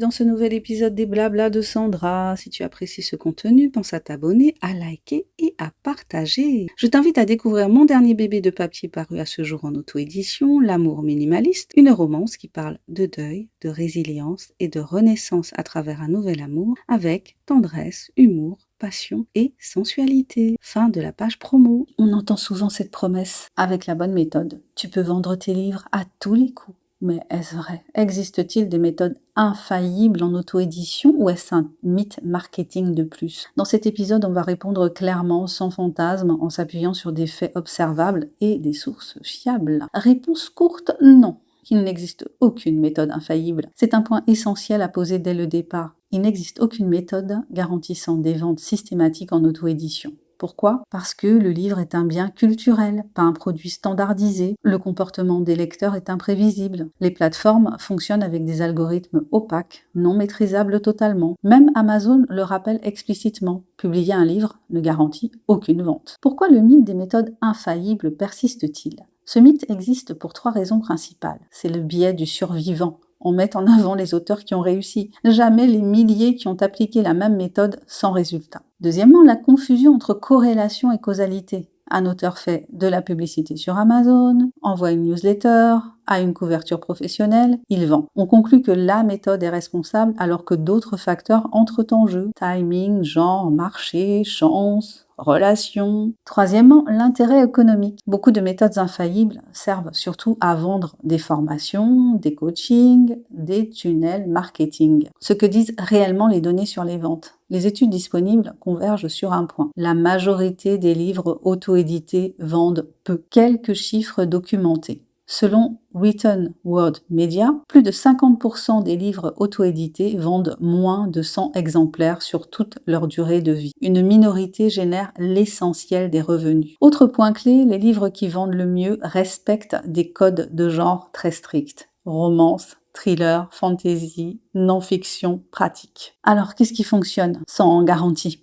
dans ce nouvel épisode des Blabla de Sandra. Si tu apprécies ce contenu, pense à t'abonner, à liker et à partager. Je t'invite à découvrir mon dernier bébé de papier paru à ce jour en auto-édition, L'amour minimaliste, une romance qui parle de deuil, de résilience et de renaissance à travers un nouvel amour avec tendresse, humour, passion et sensualité. Fin de la page promo. On entend souvent cette promesse. Avec la bonne méthode, tu peux vendre tes livres à tous les coups. Mais est-ce vrai? Existe-t-il des méthodes infaillibles en auto-édition ou est-ce un mythe marketing de plus? Dans cet épisode, on va répondre clairement, sans fantasme, en s'appuyant sur des faits observables et des sources fiables. Réponse courte, non. Il n'existe aucune méthode infaillible. C'est un point essentiel à poser dès le départ. Il n'existe aucune méthode garantissant des ventes systématiques en auto-édition. Pourquoi? Parce que le livre est un bien culturel, pas un produit standardisé. Le comportement des lecteurs est imprévisible. Les plateformes fonctionnent avec des algorithmes opaques, non maîtrisables totalement. Même Amazon le rappelle explicitement. Publier un livre ne garantit aucune vente. Pourquoi le mythe des méthodes infaillibles persiste-t-il? Ce mythe existe pour 3 raisons principales. C'est le biais du survivant. On met en avant les auteurs qui ont réussi, jamais les milliers qui ont appliqué la même méthode sans résultat. Deuxièmement, la confusion entre corrélation et causalité. Un auteur fait de la publicité sur Amazon, envoie une newsletter, a une couverture professionnelle, il vend. On conclut que la méthode est responsable alors que d'autres facteurs entrent en jeu. Timing, genre, marché, chance, relations. Troisièmement, l'intérêt économique. Beaucoup de méthodes infaillibles servent surtout à vendre des formations, des coachings, des tunnels marketing. Ce que disent réellement les données sur les ventes. Les études disponibles convergent sur un point. La majorité des livres auto-édités vendent peu. Quelques chiffres documentés. Selon Written Word Media, plus de 50% des livres auto-édités vendent moins de 100 exemplaires sur toute leur durée de vie. Une minorité génère l'essentiel des revenus. Autre point clé, les livres qui vendent le mieux respectent des codes de genre très stricts. Romance, thriller, fantasy, non-fiction, pratique. Alors, qu'est-ce qui fonctionne sans garantie?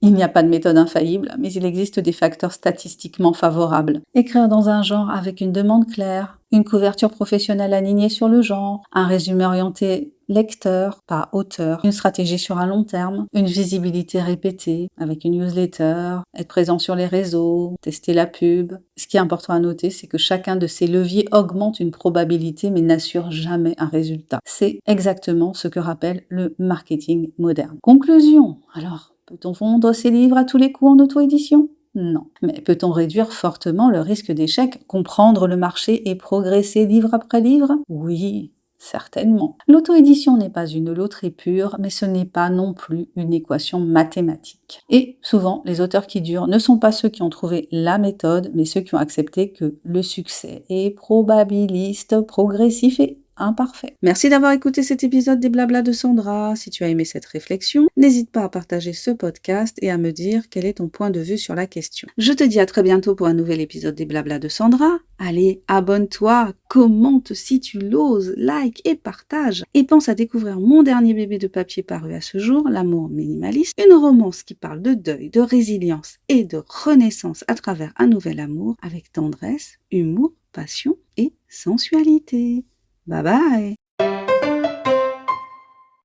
Il n'y a pas de méthode infaillible, mais il existe des facteurs statistiquement favorables. Écrire dans un genre avec une demande claire, une couverture professionnelle alignée sur le genre, un résumé orienté lecteur, pas auteur, une stratégie sur un long terme, une visibilité répétée avec une newsletter, être présent sur les réseaux, tester la pub. Ce qui est important à noter, c'est que chacun de ces leviers augmente une probabilité mais n'assure jamais un résultat. C'est exactement ce que rappelle le marketing moderne. Conclusion, alors, peut-on vendre ses livres à tous les coups en auto-édition? Non. Mais peut-on réduire fortement le risque d'échec, comprendre le marché et progresser livre après livre? Oui, certainement. L'auto-édition n'est pas une loterie pure, mais ce n'est pas non plus une équation mathématique. Et souvent, les auteurs qui durent ne sont pas ceux qui ont trouvé la méthode, mais ceux qui ont accepté que le succès est probabiliste, progressif et imparfait. Merci d'avoir écouté cet épisode des Blabla de Sandra. Si tu as aimé cette réflexion, n'hésite pas à partager ce podcast et à me dire quel est ton point de vue sur la question. Je te dis à très bientôt pour un nouvel épisode des Blabla de Sandra. Allez, abonne-toi, commente si tu l'oses, like et partage. Et pense à découvrir mon dernier bébé de papier paru à ce jour, L'amour minimaliste, une romance qui parle de deuil, de résilience et de renaissance à travers un nouvel amour avec tendresse, humour, passion et sensualité. Bye bye!